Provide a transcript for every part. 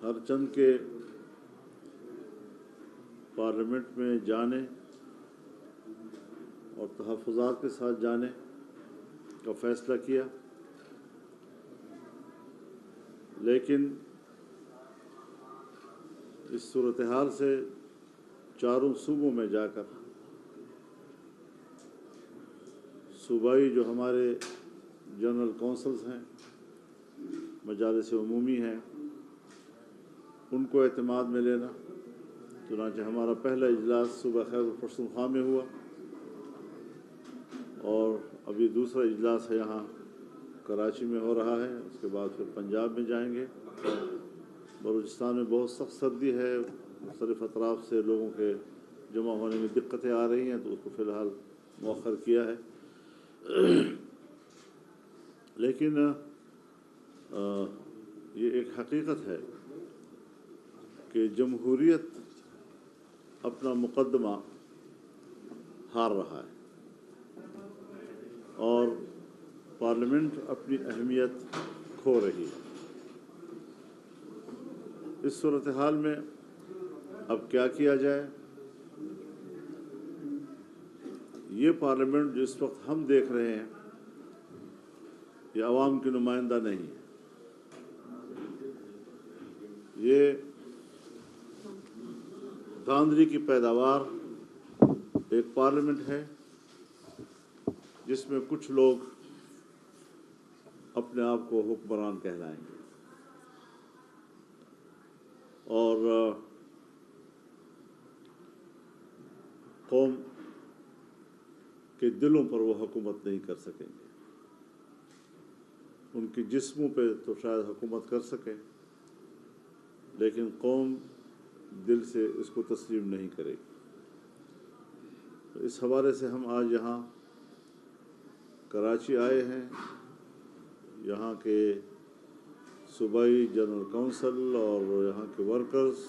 ہر چند کے پارلیمنٹ میں جانے اور تحفظات کے ساتھ جانے کا فیصلہ کیا، لیکن اس صورتحال سے چاروں صوبوں میں جا کر صوبائی جو ہمارے جنرل کونسلز ہیں، مجالس عمومی ہیں، ان کو اعتماد میں لینا۔ چنانچہ ہمارا پہلا اجلاس صوبہ خیبر پختونخوا میں ہوا اور ابھی دوسرا اجلاس ہے یہاں کراچی میں ہو رہا ہے، اس کے بعد پھر پنجاب میں جائیں گے۔ بلوچستان میں بہت سخت سردی ہے، مختلف اطراف سے لوگوں کے جمع ہونے میں دقتیں آ رہی ہیں، تو اس کو فی الحال مؤخر کیا ہے۔ لیکن یہ ایک حقیقت ہے کہ جمہوریت اپنا مقدمہ ہار رہا ہے اور پارلیمنٹ اپنی اہمیت کھو رہی ہے۔ اس صورتحال میں اب کیا کیا جائے؟ یہ پارلیمنٹ جو اس وقت ہم دیکھ رہے ہیں یہ عوام کی نمائندہ نہیں ہے، یہ دھاندلی کی پیداوار ایک پارلیمنٹ ہے جس میں کچھ لوگ اپنے آپ کو حکمران کہلائیں گے اور قوم کے دلوں پر وہ حکومت نہیں کر سکیں گے۔ ان کے جسموں پہ تو شاید حکومت کر سکیں، لیکن قوم دل سے اس کو تسلیم نہیں کرے گی۔ تو اس حوالے سے ہم آج یہاں کراچی آئے ہیں، یہاں کے صوبائی جنرل کونسل اور یہاں کے ورکرز،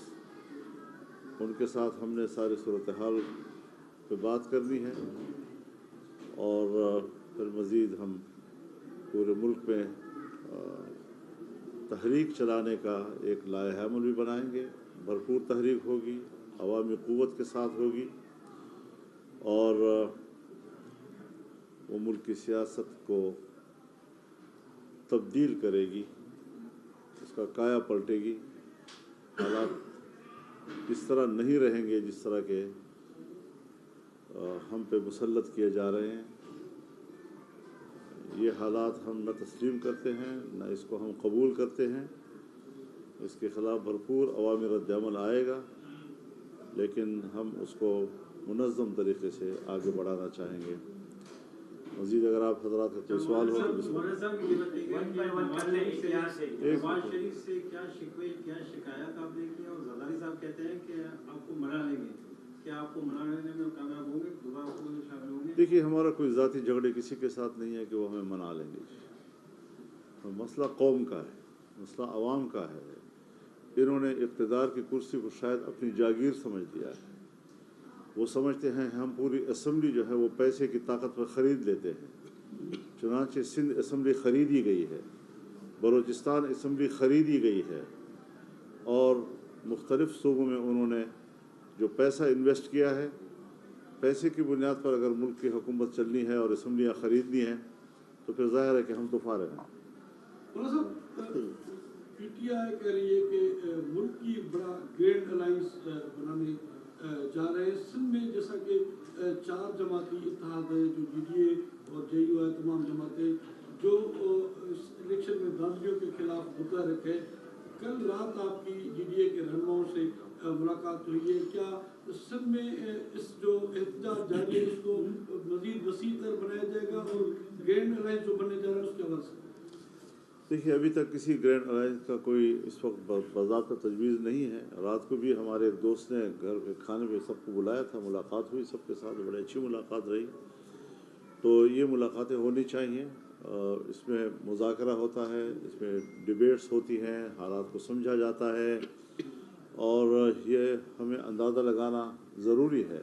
ان کے ساتھ ہم نے ساری صورتحال پہ بات کرنی ہے اور پھر مزید ہم پورے ملک میں تحریک چلانے کا ایک لائحہ عمل بھی بنائیں گے۔ بھرپور تحریک ہوگی، عوامی قوت کے ساتھ ہوگی اور وہ ملک کی سیاست کو تبدیل کرے گی، اس کا کایا پلٹے گی۔ حالات اس طرح نہیں رہیں گے جس طرح کے ہم پہ مسلط کیے جا رہے ہیں۔ یہ حالات ہم نہ تسلیم کرتے ہیں، نہ اس کو ہم قبول کرتے ہیں۔ اس کے خلاف بھرپور عوامی رد عمل آئے گا، لیکن ہم اس کو منظم طریقے سے آگے بڑھانا چاہیں گے۔ مزید اگر آپ حضرات کا کوئی سوال ہو تو نواز شریف سے کیا شکوے کیا شکایت آپ نے کی، اور زرداری صاحب کہتے ہیں کہ آپ کو منا لیں گے، کیا آپ کو منا لینے میں کامیاب ہوں گے، دوبارہ آپ کو شامل ہوں گے؟ دیکھیے، ہمارا کوئی ذاتی جھگڑے کسی کے ساتھ نہیں ہے کہ وہ ہمیں منا لیں گے۔ مسئلہ قوم کا ہے، مسئلہ عوام کا ہے۔ انہوں نے اقتدار کی کرسی کو شاید اپنی جاگیر سمجھ لیا ہے۔ وہ سمجھتے ہیں ہم پوری اسمبلی جو ہے وہ پیسے کی طاقت پر خرید لیتے ہیں۔ چنانچہ سندھ اسمبلی خریدی گئی ہے، بلوچستان اسمبلی خریدی گئی ہے اور مختلف صوبوں میں انہوں نے جو پیسہ انویسٹ کیا ہے، پیسے کی بنیاد پر اگر ملک کی حکومت چلنی ہے اور اسمبلیاں خریدنی ہیں تو پھر ظاہر ہے کہ ہم تو فارغ ہیں۔ پی ٹی آئی کہہ رہی ہے کہ ملک کی بڑا گرینڈ الائنس بنانے جا رہے ہیں سندھ میں، جیسا کہ 4 جماعتی اتحاد ہے، جو جی ڈی اے اور جے یو ہے، تمام جماعتیں جو الیکشن میں دھاندلیوں کے خلاف متحرک ہے۔ کل رات آپ کی جی ڈی اے کے رہنماؤں سے ملاقات ہوئی ہے، کیا سندھ میں اس جو احتجاج جاری ہے اس کو مزید وسیع تر بنایا جائے گا، اور گرینڈ الائنس جو بننے جا رہا ہے اس کے حوالے سے؟ دیکھیے، ابھی تک کسی گرینڈ الائنس کا کوئی اس وقت باضابطہ تجویز نہیں ہے۔ رات کو بھی ہمارے ایک دوست نے گھر کے کھانے پہ سب کو بلایا تھا، ملاقات ہوئی سب کے ساتھ، بڑی اچھی ملاقات رہی۔ تو یہ ملاقاتیں ہونی چاہیے، اس میں مذاکرہ ہوتا ہے، اس میں ڈیبیٹس ہوتی ہیں، حالات کو سمجھا جاتا ہے، اور یہ ہمیں اندازہ لگانا ضروری ہے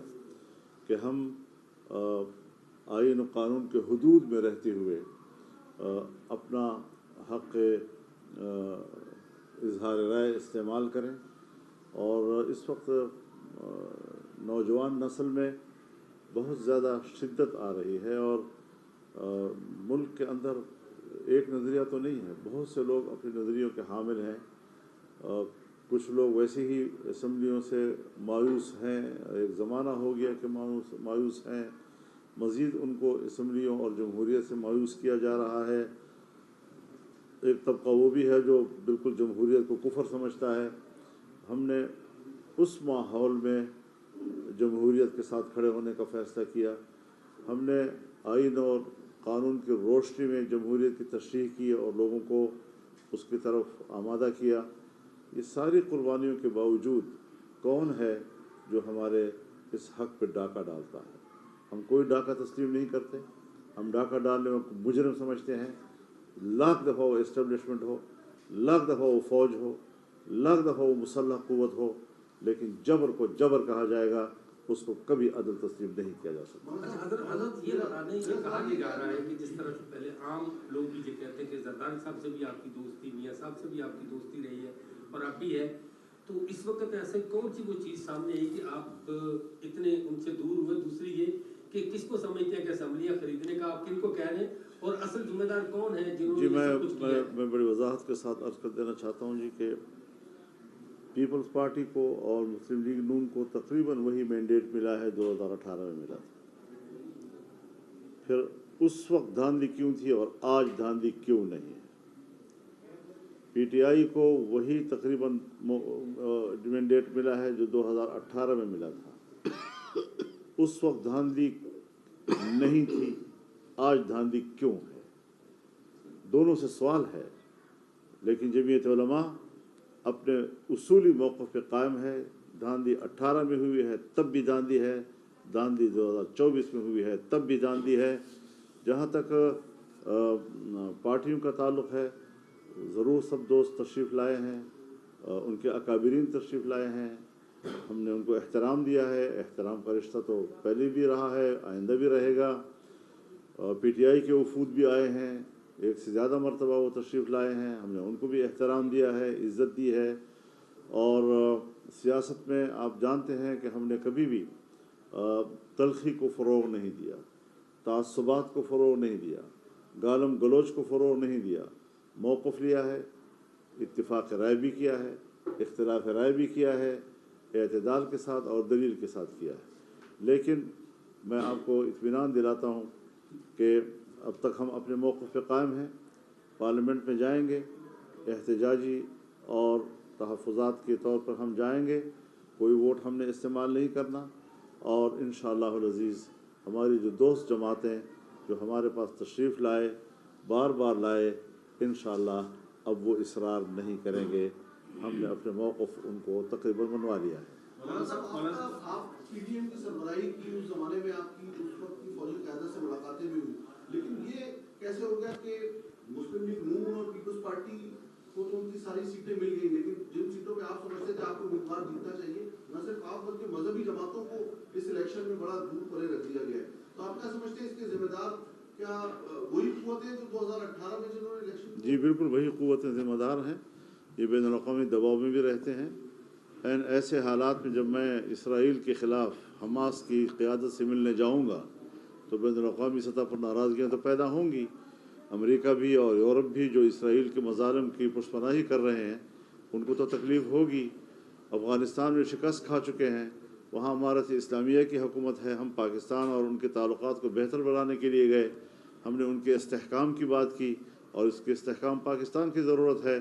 کہ ہم آئین و قانون کے حدود میں رہتے ہوئے اپنا حق इजहार राय इस्तेमाल करें। और इस वक्त नौजवान नस्ल में बहुत ज़्यादा शिद्दत आ रही है और मुल्क के अंदर एक नज़रिया तो नहीं है, बहुत से लोग अपने नज़रियों के हामिल हैं। कुछ लोग वैसे ही असम्बलियों से मायूस हैं, एक ज़माना हो गया कि मायूस हैं, मज़ीद उनको असम्बलियों और जमहूरियत से मायूस किया जा रहा है। एक तबका वो भी है जो बिल्कुल जमहूरियत को कुफर समझता है। हमने उस माहौल में जमहूरियत के साथ खड़े होने का फ़ैसला किया। हमने आइन और क़ानून की रोशनी में जमहूरियत की तशरीह की और लोगों को उसकी तरफ आमादा किया। ये सारी कुर्बानियों के बावजूद कौन है जो हमारे इस हक़ पे डाका डालता है? हम कोई डाका तस्लीम नहीं करते। हम डाका डालने में मुजरिम समझते हैं। लाख दफ़ा वो इस्टेब्लिशमेंट हो, लाख दफ़ा वो फ़ौज हो, लाख दफ़ा वो मुसल्लह क़ुव्वत हो, लेकिन जबर को जबर कहा जाएगा, उसको कभी अदल तस्लीम नहीं किया जा सकता। हज़रत ये बता दें, ये कहा नहीं जा रहा है कि जिस तरह से पहले आम लोग भी ये कहते हैं कि जरदारी साहब से भी आपकी दोस्ती, मियाँ साहब से भी आपकी दोस्ती रही है और अब भी है, तो इस वक्त ऐसे कौन सी वो चीज़ सामने आई कि आप इतने उनसे दूर हुए? दूसरी ये कि किसको समझते हैं कि असम्बलियाँ खरीदने का आप किनको कह रहे हैं और असल जिम्मेदार कौन है जिन्होंने जी, सब कुछ किया है? मैं बड़ी वजाहत के साथ अर्ज़ कर देना चाहता हूँ जी कि पीपल्स पार्टी को और मुस्लिम लीग नून को तकरीबन वही मैंडेट मिला है 2018 में मिला था। फिर उस वक्त धांधली क्यों थी और आज धांधली क्यों नहीं है? पीटीआई को वही तकरीबन मैंडेट मिला है जो 2018 में मिला था। उस वक्त धांधली नहीं थी, आज धांधली क्यों है? दोनों से सवाल है। लेकिन जमीयत उलमा अपने उसूली मौक़िफ़ पे कायम है। धांधली 18 में हुई है तब भी धांधली है, धांधली 2024 में हुई है तब भी धांधली है। जहाँ तक पार्टियों का ताल्लुक़ है, ज़रूर सब दोस्त तशरीफ़ लाए हैं, उनके अकाबिरीन तशरीफ़ लाए हैं, हमने उनको एहतराम दिया है। एहतराम का रिश्ता तो पहले भी रहा है, आइंदा भी रहेगा। पीटीआई के वफूद भी आए हैं, एक से ज़्यादा मरतबा वो तशरीफ़ लाए हैं, हमने उनको भी एहतराम दिया है, इज़्ज़त दी है। और सियासत में आप जानते हैं कि हमने कभी भी तल्ख़ी को फ़रोग़ नहीं दिया, तासुबात को फ़रोग़ नहीं दिया, गालम गलोच को फ़रोग़ नहीं दिया। मौक़िफ़ लिया है, इत्तिफ़ाक़ राय भी किया है, इख्तिलाफ़ राय भी किया है, एतदाल के साथ और दलील के साथ किया है। लेकिन मैं आपको इत्मीनान दिलाता हूँ कि अब तक हम अपने मौक़िफ़ पे कायम हैं। पार्लियामेंट में जाएंगे, एहतजाजी और तहफ़्फ़ुज़ात के तौर पर हम जाएंगे, कोई वोट हमने इस्तेमाल नहीं करना। और इंशाअल्लाहुल अज़ीज़ हमारी जो दोस्त जमातें जो हमारे पास तशरीफ़ लाए, बार बार लाए, इंशाअल्लाह अब वो इसरार नहीं करेंगे। हमने अपने मौक़िफ़ उनको तकरीबन मनवा लिया है। मौलाना साहब, आप पीडीएम की सरबराही की उस ज़माने में आपकी उस वक्त की फौजी क़यादत से मुलाकातें भी हुई, लेकिन ये कैसे हो गया कि मुस्लिम लीग नून और पीपल्स पार्टी को तो उनकी सारी सीटें मिल गई, लेकिन जिन सीटों पे आप समझते थे आपको उम्मीदवार जीतना चाहिए, न सिर्फ आप बल्कि मजहबी जमातों को इस इलेक्शन में बड़ा दूर परे रख दिया गया है? तो आप क्या समझते हैं इसके जिम्मेदार क्या वही क़ुव्वतें जो 2018 में जिन्होंने इलेक्शन? जी बिल्कुल, वही क़ुव्वतें ज़िम्मेदार हैं। ये बैनुल-अक़वामी दबाव में भी रहते हैं। एन ऐसे हालात में जब मैं इसराइल के ख़िलाफ़ हमास की क़यादत से मिलने जाऊँगा तो बैनुल-अक़वामी सतह पर नाराज़गियाँ तो पैदा होंगी। अमेरिका भी और यूरोप भी जो इसराइल के मज़ालिम की पुष्पनाही कर रहे हैं, उनको तो तकलीफ़ होगी। अफ़ग़ानिस्तान में शिकस्त खा चुके हैं, वहाँ इमारत इस्लामिया की हुकूमत है। हम पाकिस्तान और उनके ताल्लुक़ात को बेहतर बनाने के लिए गए, हमने उनके इस्तेहकाम की बात की और इसके इस्तेहकाम पाकिस्तान की ज़रूरत है।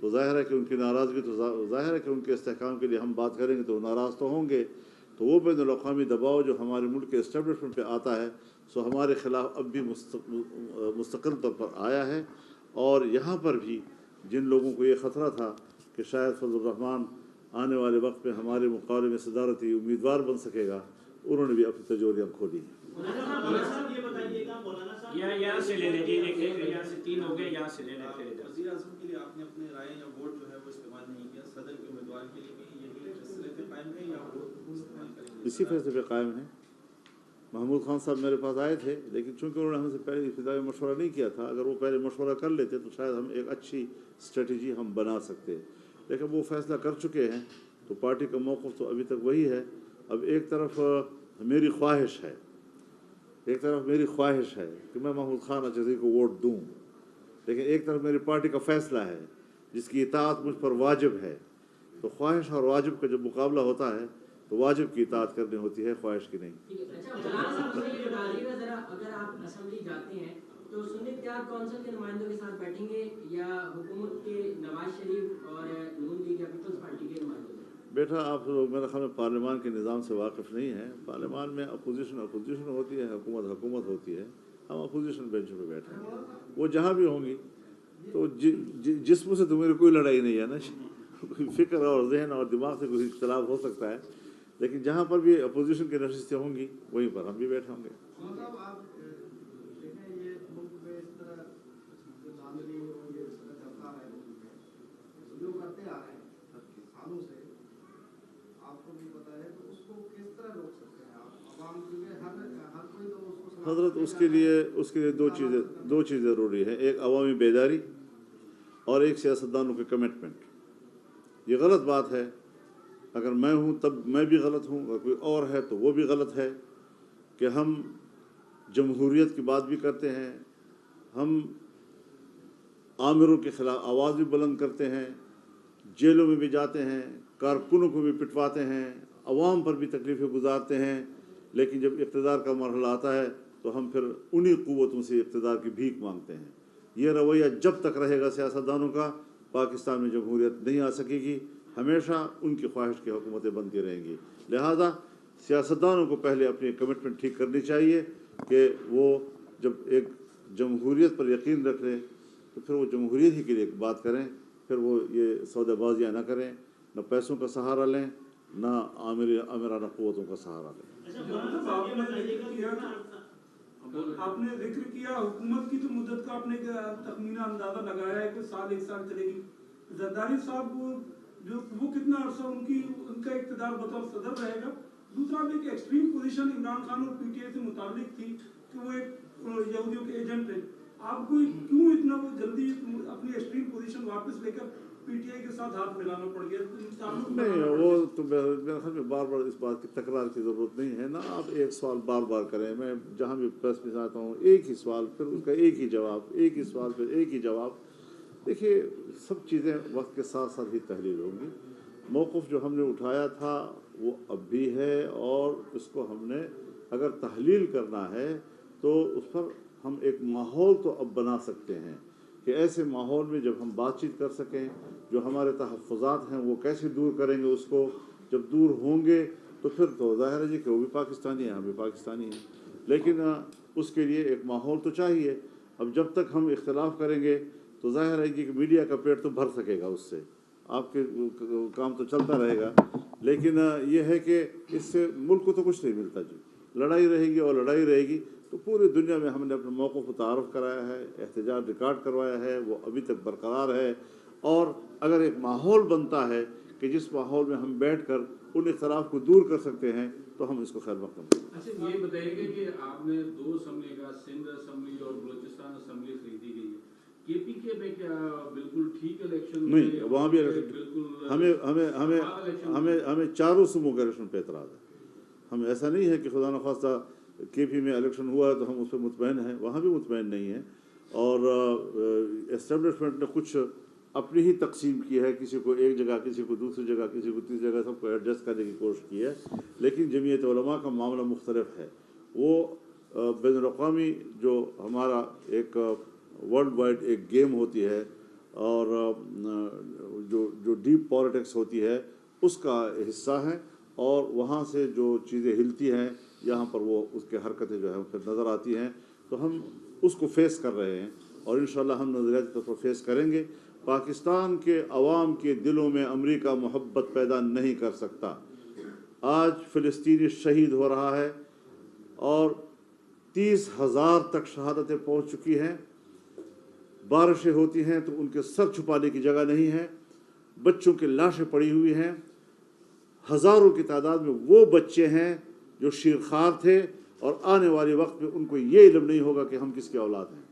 तो ज़ाहिर है कि उनकी नाराज़गी तो ज़ाहिर है कि उनके इस्तेहकाम के लिए हम बात करेंगे तो नाराज़ तो होंगे। तो वो बैनुल-अक़वामी दबाव जो हमारे मुल्क के इस्टेब्लिशमेंट पे आता है, सो हमारे ख़िलाफ़ अब भी मुस्तक़िल तौर पर आया है। और यहाँ पर भी जिन लोगों को ये ख़तरा था कि शायद फज़लुर रहमान आने वाले वक्त में हमारे मुक़ाबले में सदारती उम्मीदवार बन सकेगा, उन्होंने भी अपनी तिजोरियाँ खोली हैं। यहाँ से ले लीजिए, यहाँ से 3 हो गए, यहाँ से ले लें। वज़ीर आज़म के लिए आपने अपनी राय या वोट जो है वो इस्तेमाल नहीं किया, सदर के उम्मीदवार के लिए भी यही फैसले पे कायम है या वोट इस्तेमाल करेंगे? इसी फैसले पे कायम है। महमूद खान साहब मेरे पास आए थे, लेकिन चूँकि उन्होंने हमसे पहले इब्तिदाई मशवरा नहीं किया था, अगर वो पहले मशवरा कर लेते तो शायद हम एक अच्छी स्ट्रेटजी हम बना सकते। लेकिन वो फैसला कर चुके हैं, तो पार्टी का मौक़िफ़ तो अभी तक वही है। अब एक तरफ मेरी ख्वाहिश है कि मैं महमूद खान अजहरी को वोट दूं, लेकिन एक तरफ मेरी पार्टी का फैसला है जिसकी इताअत मुझ पर वाजिब है। तो ख्वाहिश और वाजिब का जब मुकाबला होता है तो वाजिब की इताअत करनी होती है, ख्वाहिश की नहीं। अच्छा, मौलाना साहब मुझे ये बता दीजिएगा जरा, अगर आप असेंबली जाते हैं तो सुन्नी इत्तेहाद कौंसिल के नुमाइंदों के साथ बैठेंगे या हुकूमत के नवाज शरीफ और नून लीग या पीपल्स पार्टी के नुमाइंदों? बेटा, आप लोग मेरे ख्याल में पार्लियामान के निज़ाम से वाकिफ़ नहीं है। पार्लियामान में अपोजिशन होती है, हुकूमत होती है। हम अपोजिशन बेंच पे बैठे हैं, वो जहाँ भी होंगी तो जिस्म से तो मेरी कोई लड़ाई नहीं है ना, फ़िक्र और जहन और दिमाग से कोई इख्तलाफ हो सकता है, लेकिन जहाँ पर भी अपोजिशन की नशिस्तें होंगी वहीं पर हम भी बैठे होंगे। मतलब आप देखें ये मुल्क में इस तरह जो धांधली और ये इस तरह चलता है, जो करते आ रहे हैं सालों से, आपको भी पता है, तो उसको किस तरह रोक सकते हैं आप? अवाम क्योंकि हर कोई तो उसको हज़रत उसके लिए दो चीज़ ज़रूरी है, एक अवामी बेदारी और एक सियासतदानों के कमिटमेंट। ये गलत बात है, अगर मैं हूँ तब मैं भी गलत हूँ, अगर कोई और है तो वो भी गलत है कि हम जमहूरियत की बात भी करते हैं, हम आमिरों के ख़िलाफ़ आवाज़ भी बुलंद करते हैं, जेलों में भी जाते हैं, कारकुनों को भी पिटवाते हैं, अवाम पर भी तकलीफ़ें गुजारते हैं, लेकिन जब इक़्तिदार का मरहला आता है तो हम फिर उन्हीं क़ुव्वतों से इक़्तिदार की भीख मांगते हैं। ये रवैया जब तक रहेगा सियासतदानों का, पाकिस्तान में जमहूरियत नहीं आ सकेगी, हमेशा उनकी ख्वाहिश की हुकूमतें बनती रहेंगी। लिहाजा सियासतदानों को पहले अपनी कमिटमेंट ठीक करनी चाहिए कि वो जब एक जमहूरियत पर यकीन रख लें तो फिर वो जमहूरियत ही के लिए बात करें, फिर वो ये सौदेबाजियाँ ना करें, न पैसों का सहारा लें, न आमिराना क़ुव्वतों का सहारा लें। आपने जिक्र किया हुकूमत की, तो मुद्दत का आपने तखमीना अंदाजा लगाया है कि साल 1 साल चलेगी। जरदारी साहब वो कितना अर्सा उनका इक़्तिदार बतौर सदर रहेगा? दूसरा भी एक एक्सट्रीम पोजीशन इमरान खान और पीटीआई से मुताल्लिक थी कि वो एक यहूदियों के एजेंट थे। आपको क्यों इतना वो जल्दी अपनी एक्सट्रीम पोजीशन वापस लेकर पीटीआई के साथ हाथ मिलाना पड़ गया? नहीं, वो तो मेरे ख्याल में बार बार इस बात की तकरार की ज़रूरत नहीं है ना। आप एक सवाल बार बार करें, मैं जहाँ भी प्रेस में जाता हूँ एक ही सवाल, फिर उसका एक ही जवाब, एक ही सवाल फिर एक ही जवाब। देखिए, सब चीज़ें वक्त के साथ साथ ही तहलील होंगी। मौक़िफ़ जो हमने उठाया था वो अब भी है, और इसको हमने अगर तहलील करना है तो उस पर हम एक माहौल तो अब बना सकते हैं कि ऐसे माहौल में जब हम बातचीत कर सकें, जो हमारे तहफ़्फ़ुज़ात हैं वो कैसे दूर करेंगे उसको, जब दूर होंगे तो फिर तो ज़ाहिर है जी कि वो भी पाकिस्तानी है, हम भी पाकिस्तानी हैं, लेकिन उसके लिए एक माहौल तो चाहिए। अब जब तक हम इख्तिलाफ़ करेंगे तो ज़ाहिर है कि मीडिया का पेट तो भर सकेगा, उससे आपके काम तो चलता रहेगा, लेकिन ये है कि इससे मुल्क को तो कुछ नहीं मिलता जी। लड़ाई रहेगी और लड़ाई रहेगी, तो पूरी दुनिया में हमने अपने मौक़िफ़ को तारुफ़ कराया है, एहतजाज रिकॉर्ड करवाया है, वो अभी तक बरकरार है। और अगर एक माहौल बनता है कि जिस माहौल में हम बैठ कर उन इख्तिलाफ़ को दूर कर सकते हैं, तो हम इसको खैर मकदम करें। अच्छा, ये बताइएगा कि आपने 2 असम्बली का, सिंध असम्बली और बलूचिस्तान असम्बली खरीदी गई है, केपीके में क्या बिल्कुल ठीक इलेक्शन नहीं, वहाँ भी बिल्कुल हमें चारों सूबों के इलेक्शन पे एतराज़ है। हम ऐसा नहीं है कि खुदा न खास्ता केपी में इलेक्शन हुआ है तो हम उस पर मुतमईन हैं, वहाँ भी मुतमईन नहीं है। और एस्टेब्लिशमेंट ने कुछ अपनी ही तकसीम की है, किसी को एक जगह, किसी को दूसरी जगह, किसी को तीसरी जगह, सबको एडजस्ट करने की कोशिश की है, लेकिन जमीयत उलमा का मामला मुख्तलिफ है। वो बैनुल-अक़वामी जो हमारा एक वर्ल्ड वाइड एक गेम होती है और जो डीप पॉलिटिक्स होती है उसका हिस्सा है, और वहाँ से जो चीज़ें हिलती हैं यहाँ पर वो उसके हरकतें जो है फिर नज़र आती हैं, तो हम उसको फेस कर रहे हैं और इंशाअल्लाह हम नज़रियाती तौर पर फेस करेंगे। पाकिस्तान के अवाम के दिलों में अमेरिका मोहब्बत पैदा नहीं कर सकता। आज फ़िलिस्तीनी शहीद हो रहा है और 30,000 तक शहादतें पहुँच चुकी हैं। बारिशें होती हैं तो उनके सर छुपाने की जगह नहीं है, बच्चों की लाशें पड़ी हुई हैं, हज़ारों की तादाद में वो बच्चे हैं जो शीरखार थे और आने वाले वक्त में उनको ये इल्म नहीं होगा कि हम किसके औलाद हैं।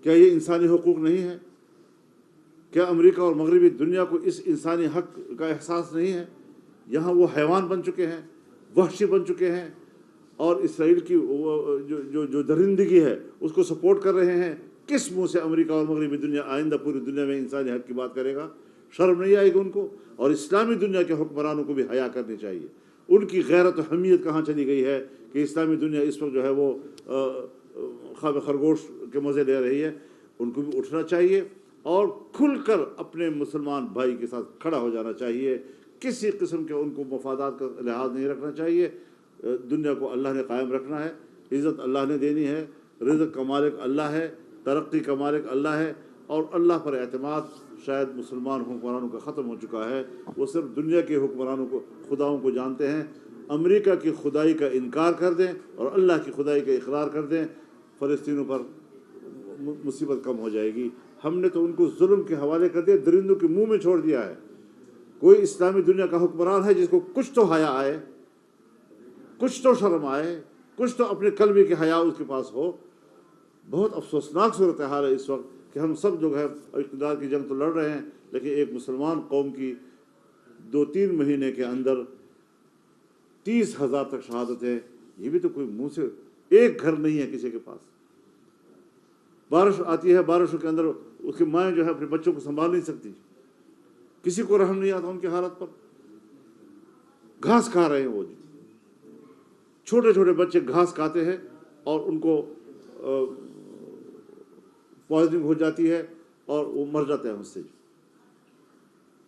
क्या ये इंसानी हुकूक नहीं है? क्या अमेरिका और मगरबी दुनिया को इस इंसानी हक का एहसास नहीं है? यहाँ वो हैवान बन चुके हैं, वहशी बन चुके हैं, और इसराइल की जो दरिंदगी है उसको सपोर्ट कर रहे हैं। किस मुंह से अमेरिका और मगरबी दुनिया आइंदा पूरी दुनिया में इंसानी हक की बात करेगा? शर्म नहीं आएगी उनको? और इस्लामी दुनिया के हुक्मरानों को भी हया करनी चाहिए। उनकी गैरत और हमीयत कहाँ चली गई है कि इस्लामी दुनिया इस वक्त जो है वो ख्वाब खरगोश के मज़े ले रही है। उनको भी उठना चाहिए और खुलकर अपने मुसलमान भाई के साथ खड़ा हो जाना चाहिए। किसी किस्म के उनको मफादात का लिहाज नहीं रखना चाहिए। दुनिया को अल्लाह ने कायम रखना है, इज़्ज़त अल्लाह ने देनी है, रिज़्क़ का मालिक अल्लाह है, तरक्की का मालिक अल्लाह है, और अल्लाह पर एतमाद शायद मुसलमान हुक्मरानों का ख़त्म हो चुका है। वो सिर्फ दुनिया के हुक्मरानों को, खुदाओं को जानते हैं। अमेरिका की खुदाई का इनकार कर दें और अल्लाह की खुदाई का इकरार कर दें, फ़लस्तीनों पर मुसीबत कम हो जाएगी। हमने तो उनको जुल्म के हवाले कर दिया, दरिंदों के मुंह में छोड़ दिया है। कोई इस्लामी दुनिया का हुक्मरान है जिसको कुछ तो हया आए, कुछ तो शर्म आए, कुछ तो अपने कल्बे की हया उसके पास हो? बहुत अफसोसनाक सूरत हाल है इस वक्त कि हम सब जो है इक़्तिदार की जंग तो लड़ रहे हैं, लेकिन एक मुसलमान कौम की 2-3 महीने के अंदर 30,000 तक शहादतें, ये भी तो कोई मुंह से, एक घर नहीं है किसी के पास। बारिश आती है, बारिशों के अंदर उसकी माएँ जो है अपने बच्चों को संभाल नहीं सकती, किसी को रहम नहीं आता उनकी हालत पर। घास खा रहे हैं वो, छोटे छोटे बच्चे घास खाते हैं और उनको पॉइजनिंग हो जाती है और वो मर जाते हैं उससे।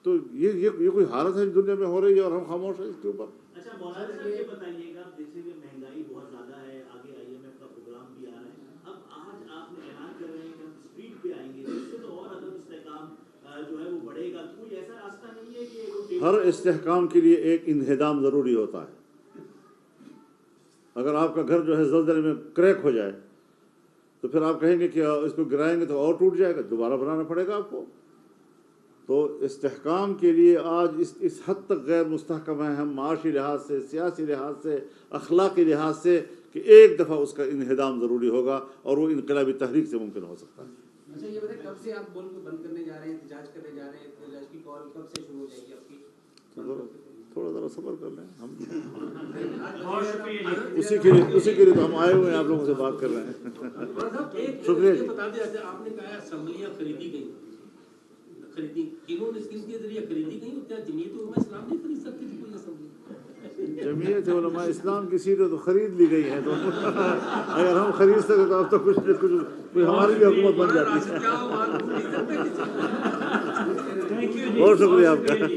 तो ये कोई हालत है दुनिया में हो रही है और हम खामोश हैं इसके ऊपर। अच्छा मौलाना साहब ये बताइएगा, जैसे कि महंगाई बहुत ज़्यादा है, आगे IMF का प्रोग्राम भी आ रहा है, अब आज आपने ऐलान कर रहे हैं कि हम स्पीड पे आएंगे, तो इससे तो और अदम इस्तेहकाम जो है वो बढ़ेगा। कोई ऐसा रास्ता नहीं है कि हर इस्तेहकाम के लिए एक इंहदाम ज़रूरी होता है। अगर आपका घर जो है ज़लज़ले में क्रैक हो जाए तो फिर आप कहेंगे कि इसको गिराएंगे तो और टूट जाएगा, दोबारा बनाना पड़ेगा आपको। तो इस्तेहकाम के लिए आज इस हद तक गैर मुस्तहकम है हम, माशी लिहाज से, सियासी लिहाज से, अखलाकी लिहाज से, कि एक दफ़ा उसका इन्हिदाम ज़रूरी होगा और वो इनकलाबी तहरीक से मुमकिन हो सकता है। अच्छा ये बताएं, कब से आप मुल्क बंद करने जा रहे हैं, एहतजाज करने जा रहे हैं, एहतजाज की कॉल कब से शुरू हो जाएगी आपकी? थोड़ा ज़रा सब्र कर लें हम। बहुत शुक्रिया। उसी के लिए तो हम आए हुए हैं, आप लोगों से बात कर रहे हैं। शुक्रिया जी। बता दें, आपने कहा असम्बलियाँ खरीदी गई, इन्होंने किसके जरिए खरीदी गई? क्या जमीयत उलमा इस्लाम नहीं खरीद सकती थी कोई असम्बली? जमीयत उलमा इस्लाम की सीटें तो खरीद ली गई हैं, तो अगर हम खरीद सके तो अब तो कुछ कोई हमारी भी हुकूमत बन जाती है। बहुत शुक्रिया आपका।